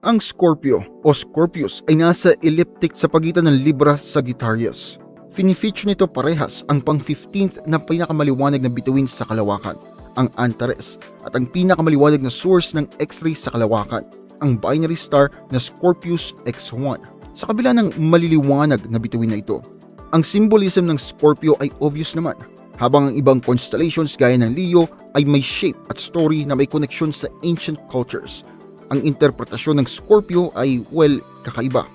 Ang Scorpio o Scorpius ay nasa elliptic sa pagitan ng Libra Sagittarius. Fini-feature nito parehas ang pang-15th na pinakamaliwanag na bituin sa kalawakan, ang Antares, at ang pinakamaliwanag na source ng X-ray sa kalawakan, ang binary star na Scorpius X1. Sa kabila ng maliliwanag na bituin na ito, ang symbolism ng Scorpio ay obvious naman, habang ang ibang constellations gaya ng Leo ay may shape at story na may koneksyon sa ancient cultures. Ang interpretasyon ng Scorpio ay, kakaiba.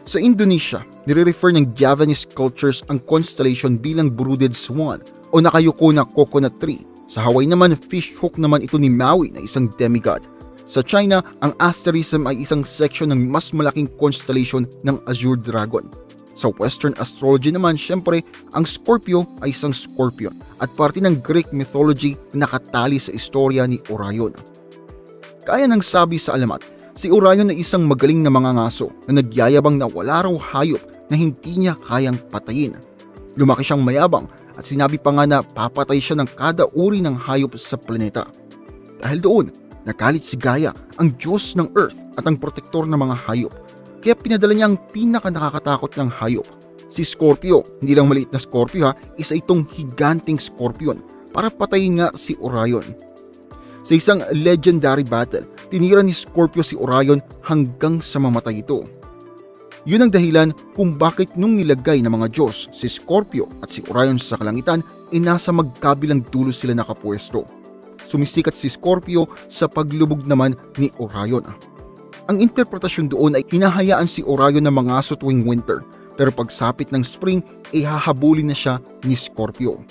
Sa Indonesia, nire-refer ng Javanese cultures ang constellation bilang Brooded Swan o nakayuko na coconut tree. Sa Hawaii naman, fish hook naman ito ni Maui na isang demigod. Sa China, ang asterism ay isang section ng mas malaking constellation ng Azure Dragon. Sa Western astrology naman, syempre, ang Scorpio ay isang scorpion at parte ng Greek mythology na nakatali sa istorya ni Orion. Kaya nang sabi sa alamat, si Orion ay isang magaling na mangangaso na nagyayabang na wala raw hayop na hindi niya kayang patayin. Lumaki siyang mayabang at sinabi pa nga na papatay siya ng kada uri ng hayop sa planeta. Dahil doon, nagalit si Gaia, ang Diyos ng Earth at ang protektor ng mga hayop. Kaya pinadala niya ang pinaka-nakakatakot ng hayop, si Scorpio. Hindi lang maliit na Scorpio isa itong higanting scorpion para patayin nga si Orion. Sa isang legendary battle, tinira ni Scorpio si Orion hanggang sa mamatay ito. Yun ang dahilan kung bakit nung nilagay ng mga Diyos si Scorpio at si Orion sa kalangitan nasa magkabilang dulo sila nakapwesto. Sumisikat si Scorpio sa paglubog naman ni Orion. Ang interpretasyon doon ay hinahayaan si Orion na mangaso tuwing winter, pero pagsapit ng spring ay hahabulin na siya ni Scorpio.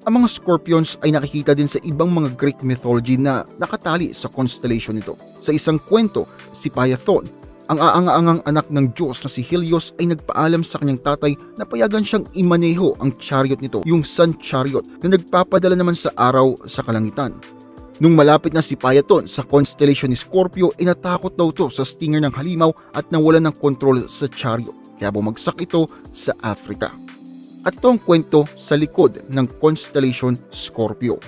Ang mga Scorpions ay nakikita din sa ibang mga Greek mythology na nakatali sa constellation nito. Sa isang kwento, si Phaethon, ang aanga-angang anak ng Diyos na si Helios, ay nagpaalam sa kanyang tatay na payagan siyang imaneho ang chariot nito, yung Sun Chariot, na nagpapadala naman sa araw sa kalangitan. Nung malapit na si Phaethon sa constellation ni Scorpio, inatakot daw to sa stinger ng halimaw at nawalan ng kontrol sa chariot, kaya bumagsak ito sa Africa. At ito ang kwento sa likod ng constellation Scorpio.